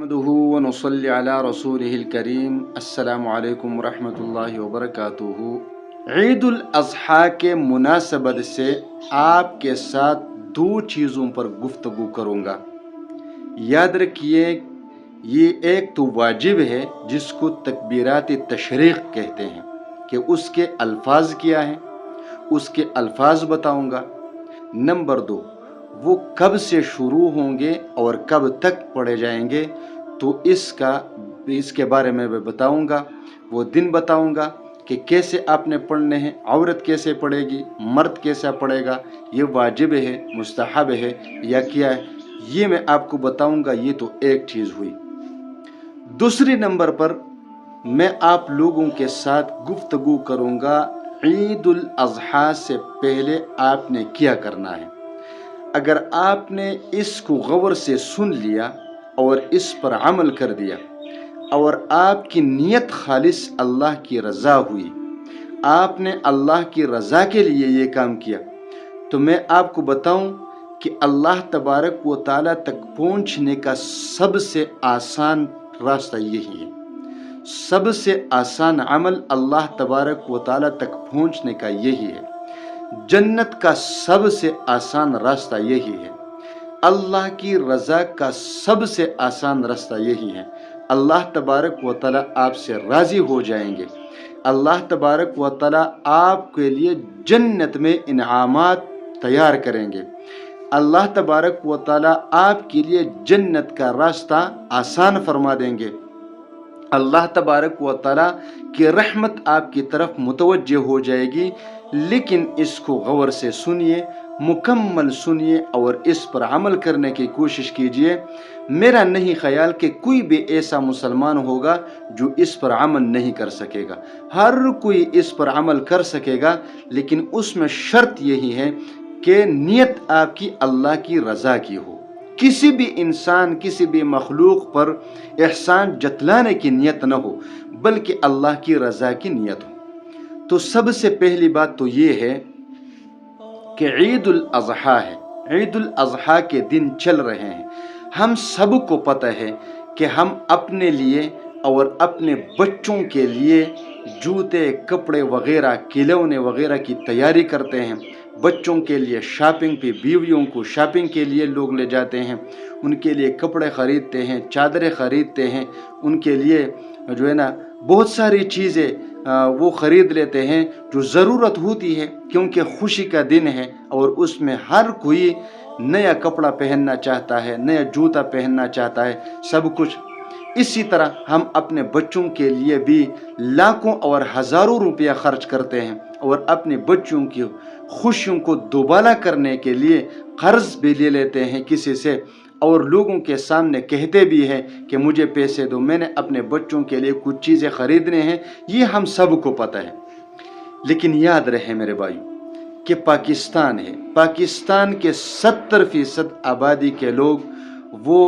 नहमदुहु व नुसल्ली अला रसूलिहिल करीम। अस्सलामु अलैकुम रहमतुल्लाहि व बरकातुहु। ईद उल अज़हा के मुनासबत से आपके साथ दो चीज़ों पर गुफ्तगू करूँगा। याद रखिए, ये एक तो वाजिब है जिसको तकबीरात तशरीक़ कहते हैं कि उसके अल्फाज क्या हैं, उसके अल्फाज बताऊँगा। नंबर दो, वो कब से शुरू होंगे और कब तक पढ़े जाएंगे, तो इसके बारे में मैं बताऊंगा। वो दिन बताऊंगा कि कैसे आपने पढ़ने हैं, औरत कैसे पढ़ेगी, मर्द कैसा पढ़ेगा, ये वाजिब है, मुस्तहब है या क्या है, ये मैं आपको बताऊंगा। ये तो एक चीज़ हुई। दूसरी नंबर पर मैं आप लोगों के साथ गुफ्तगू करूंगा ईद उल अज़हा से पहले आपने क्या करना है। अगर आपने इसको गौर से सुन लिया और इस पर अमल कर दिया और आपकी नीयत खालिस अल्लाह की रज़ा हुई, आपने अल्लाह की रज़ा के लिए ये काम किया, तो मैं आपको बताऊं कि अल्लाह तबारक व ताला तक पहुंचने का सबसे आसान रास्ता यही है। सबसे आसान अमल अल्लाह तबारक व ताला तक पहुंचने का यही है। जन्नत का सबसे आसान रास्ता यही है। अल्लाह की रज़ा का सबसे आसान रास्ता यही है। अल्लाह तबारक व ताला आपसे राज़ी हो जाएंगे। अल्लाह तबारक व ताला आपके लिए जन्नत में इनामात तैयार करेंगे। अल्लाह तबारक व ताला आपके लिए जन्नत का रास्ता आसान फरमा देंगे। अल्लाह तबारक व ताला की रहमत आपकी तरफ मुतवज्जे हो जाएगी। लेकिन इसको गौर से सुनिए, मुकम्मल सुनिए और इस पर अमल करने की कोशिश कीजिए। मेरा नहीं ख्याल कि कोई भी ऐसा मुसलमान होगा जो इस पर अमल नहीं कर सकेगा। हर कोई इस पर अमल कर सकेगा, लेकिन उसमें शर्त यही है कि नीयत आपकी अल्लाह की रज़ा की हो। किसी भी इंसान, किसी भी मखलूक पर एहसान जतलाने की नीयत न हो, बल्कि अल्लाह की रज़ा की नीयत हो। तो सबसे पहली बात तो ये है कि ईद उल अज़हा है। ईद उल अज़हा के दिन चल रहे हैं। हम सबको पता है कि हम अपने लिए और अपने बच्चों के लिए जूते, कपड़े वगैरह, खिलौने वगैरह की तैयारी करते हैं। बच्चों के लिए शॉपिंग पे, बीवियों को शॉपिंग के लिए लोग ले जाते हैं, उनके लिए कपड़े ख़रीदते हैं, चादरें ख़रीदते हैं, उनके लिए जो है ना बहुत सारी चीज़ें वो ख़रीद लेते हैं जो ज़रूरत होती है, क्योंकि खुशी का दिन है और उसमें हर कोई नया कपड़ा पहनना चाहता है, नया जूता पहनना चाहता है, सब कुछ। इसी तरह हम अपने बच्चों के लिए भी लाखों और हज़ारों रुपया खर्च करते हैं और अपने बच्चों की खुशियों को दोबारा करने के लिए कर्ज भी ले लेते हैं किसी से, और लोगों के सामने कहते भी हैं कि मुझे पैसे दो, मैंने अपने बच्चों के लिए कुछ चीज़ें ख़रीदने हैं। ये हम सबको पता है। लेकिन याद रहे मेरे भाई कि पाकिस्तान है, पाकिस्तान के 70% आबादी के लोग वो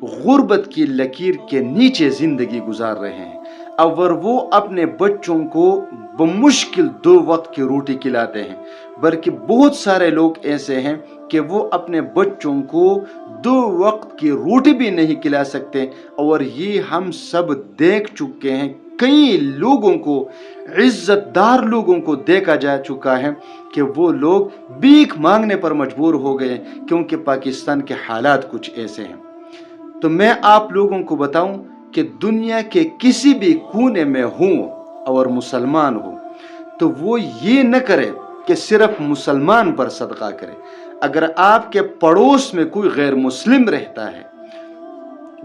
गुर्बत की लकीर के नीचे ज़िंदगी गुजार रहे हैं। और वो अपने बच्चों को बमुश्किल 2 वक्त की रोटी खिलाते हैं, बल्कि बहुत सारे लोग ऐसे हैं कि वो अपने बच्चों को 2 वक्त की रोटी भी नहीं खिला सकते। और ये हम सब देख चुके हैं। कई लोगों को, इज्जतदार लोगों को देखा जा चुका है कि वो लोग भीख मांगने पर मजबूर हो गए, क्योंकि पाकिस्तान के हालात कुछ ऐसे हैं। तो मैं आप लोगों को बताऊं कि दुनिया के किसी भी कोने में हो और मुसलमान हो, तो वो ये न करे कि सिर्फ मुसलमान पर सदका करे। अगर आपके पड़ोस में कोई गैर मुस्लिम रहता है,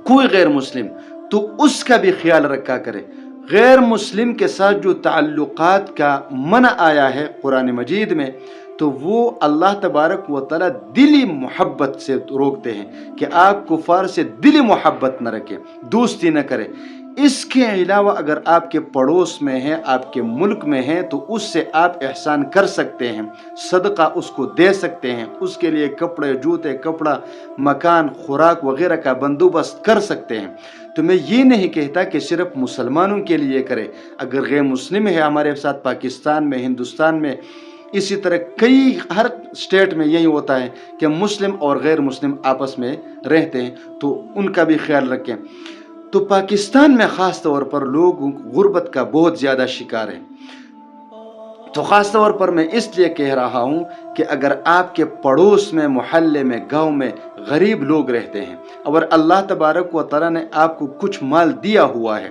कोई गैर मुस्लिम, तो उसका भी ख्याल रखा करे। गैर मुस्लिम के साथ जो ताल्लुकात का मना आया है कुरान मजीद में, तो वो अल्लाह तबारक व ताला दिली मोहब्बत से रोकते हैं कि आप कुफार से दिली मोहब्बत न रखें, दोस्ती न करें। इसके अलावा अगर आपके पड़ोस में है, आपके मुल्क में है, तो उससे आप एहसान कर सकते हैं, सदका उसको दे सकते हैं, उसके लिए कपड़े, जूते, कपड़ा, मकान, खुराक वगैरह का बंदोबस्त कर सकते हैं। तो मैं ये नहीं कहता कि सिर्फ मुसलमानों के लिए करें। अगर गैर मुस्लिम है हमारे साथ पाकिस्तान में, हिंदुस्तान में, इसी तरह हर स्टेट में यही होता है कि मुस्लिम और गैर मुस्लिम आपस में रहते हैं, तो उनका भी ख्याल रखें। तो पाकिस्तान में ख़ास तौर पर लोग गुर्बत का बहुत ज़्यादा शिकार हैं। तो ख़ास तौर पर मैं इसलिए कह रहा हूँ कि अगर आपके पड़ोस में, मोहल्ले में, गांव में गरीब लोग रहते हैं और अल्लाह तबारक व तआला ने आपको कुछ माल दिया हुआ है,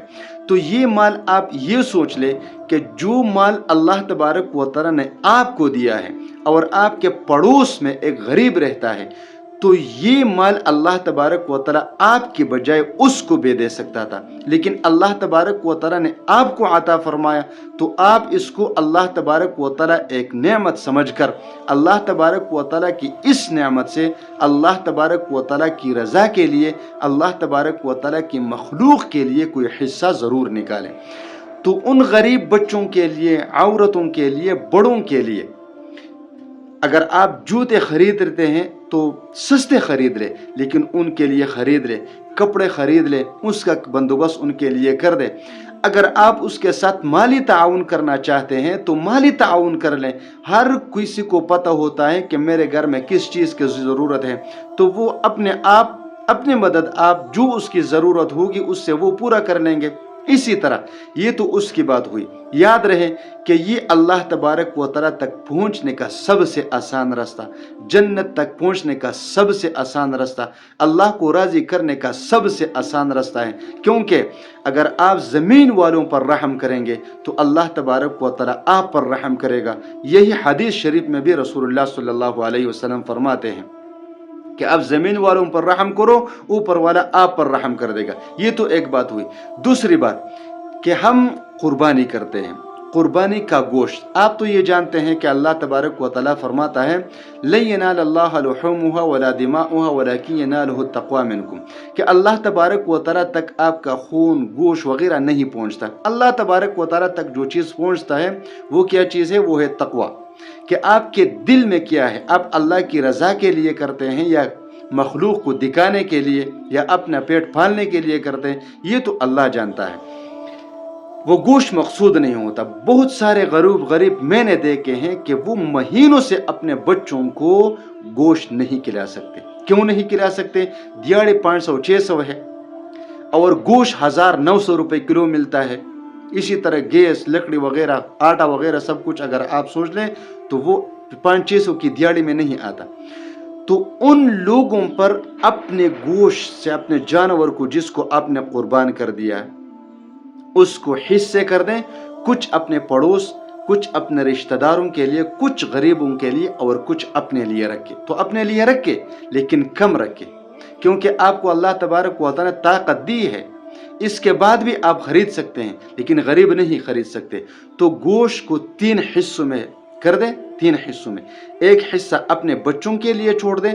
तो ये माल आप ये सोच ले कि जो माल अल्लाह तबारक व तआला ने आपको दिया है और आपके पड़ोस में एक गरीब रहता है, तो ये माल अल्लाह तबारक व तआला आपकी बजाय उसको भी दे सकता था, लेकिन अल्लाह तबारक व तआला ने आपको अता फरमाया, तो आप इसको अल्लाह तबारक व तआला एक नेमत समझकर अल्लाह तबारक व तआला की इस नेमत से अल्लाह तबारक व तआला की रज़ा के लिए, अल्लाह तबारक व तआला की मखलूक के लिए कोई हिस्सा ज़रूर निकालें। तो उन गरीब बच्चों के लिए, औरतों के लिए, बड़ों के लिए अगर आप जूते खरीदते हैं तो सस्ते खरीद ले, लेकिन उनके लिए खरीद ले, कपड़े खरीद ले, उसका बंदोबस्त उनके लिए कर दे। अगर आप उसके साथ माली ताउन करना चाहते हैं तो माली ताउन कर लें। हर किसी को पता होता है कि मेरे घर में किस चीज़ की ज़रूरत है, तो वो अपने मदद आप जो उसकी ज़रूरत होगी उससे वो पूरा कर लेंगे। इसी तरह ये तो उसकी बात हुई। याद रहे कि ये अल्लाह तबारक व तआला तक पहुँचने का सबसे आसान रास्ता, जन्नत तक पहुँचने का सबसे आसान रास्ता, अल्लाह को राज़ी करने का सबसे आसान रास्ता है। क्योंकि अगर आप ज़मीन वालों पर रहम करेंगे तो अल्लाह तबारक व तआला आप पर रहम करेगा। यही हदीस शरीफ में भी रसूलुल्लाह सल्लल्लाहु अलैहि वसल्लम फरमाते हैं कि आप ज़मीन वालों पर रहम करो, ऊपर वाला आप पर रहम कर देगा। ये तो एक बात हुई। दूसरी बात कि हम कुर्बानी करते हैं, कुर्बानी का गोश्त, आप तो ये जानते हैं कि अल्लाह तबारक व तआला फरमाता है लन यनालल्लाह लुहूमुहा वला दिमाउहा वलाकिन यनालुहु तक़वा मिनकुम, कि अल्लाह तबारक व तआला तक आपका खून, गोश्त वगैरह नहीं पहुँचता। अल्लाह तबारक व तआला तक जो चीज़ पहुँचता है वो क्या चीज़ है? वो है तक़वा, कि आपके दिल में क्या है, आप अल्लाह की रज़ा के लिए करते हैं या मखलूक को दिखाने के लिए या अपना पेट पालने के लिए करते हैं, ये तो अल्लाह जानता है। वो गोश्त मकसूद नहीं होता। बहुत सारे गरीब मैंने देखे हैं कि वो महीनों से अपने बच्चों को गोश्त नहीं खिला सकते। क्यों नहीं खिला सकते? दिहाड़ी 500-600 है और गोश्त 1900 रुपये किलो मिलता है। इसी तरह गैस, लकड़ी वगैरह, आटा वगैरह सब कुछ अगर आप सोच लें तो वो 500-600 की दिहाड़ी में नहीं आता। तो उन लोगों पर अपने गोश्त से, अपने जानवर को जिसको आपने कुर्बान कर दिया है, उसको हिस्से कर दें, कुछ अपने पड़ोस, कुछ अपने रिश्तेदारों के लिए, कुछ गरीबों के लिए और कुछ अपने लिए रखे। तो अपने लिए रखे लेकिन कम रखे, क्योंकि आपको अल्लाह तबारक व तआला ने ताकत दी है, इसके बाद भी आप खरीद सकते हैं, लेकिन गरीब नहीं खरीद सकते। तो गोश्त को 3 हिस्सों में कर दें, 3 हिस्सों में। एक हिस्सा अपने बच्चों के लिए छोड़ दें,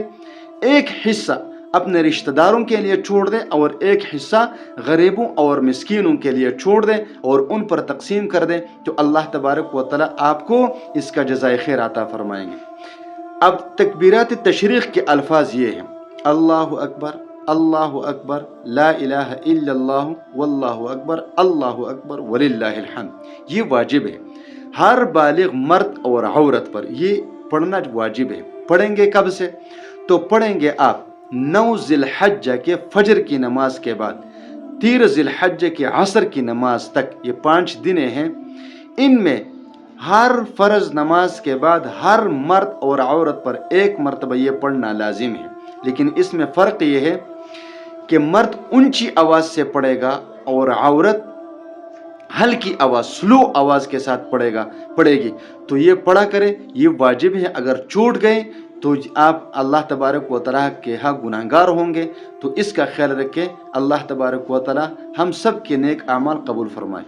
एक हिस्सा अपने रिश्तेदारों के लिए छोड़ दें और एक हिस्सा गरीबों और मिस्कीनों के लिए छोड़ दें और उन पर तकसीम कर दें, तो अल्लाह तबारक व तआला आपको इसका जज़ाए खैर अता फरमाएंगे। अब तकबीरात तशरीक़ के अल्फाज ये हैं: अल्लाहु अकबर, अल्लाहु अकबर, ला इलाहा इल्लल्लाहु वल्लाहु अकबर, अल्लाहु अकबर वलिल्लाहिल हम्द। ये वाजिब है, हर बालिग मर्द और औरत पर ये पढ़ना वाजिब है। पढ़ेंगे कब से? तो पढ़ेंगे आप 9 ज़िलहज्जा के फजर की नमाज के बाद 13 ज़िलहज्जा के असर की नमाज तक, ये 5 दिन हैं। इनमें हर फ़र्ज़ नमाज के बाद हर मर्द और औरत पर एक मरतबा ये पढ़ना लाजिम है। लेकिन इसमें फ़र्क ये है कि मर्द ऊंची आवाज़ से पढ़ेगा और औरत हल्की आवाज़, स्लो आवाज़ के साथ पढ़ेगी। तो ये पढ़ा करें, ये वाजिब है। अगर छूट गए तो आप अल्लाह तबारक व तआला के हाँ गुनाहगार होंगे। तो इसका ख्याल रखें। अल्लाह तबारक व तआला हम सब के नेक आमाल कबूल फरमाए।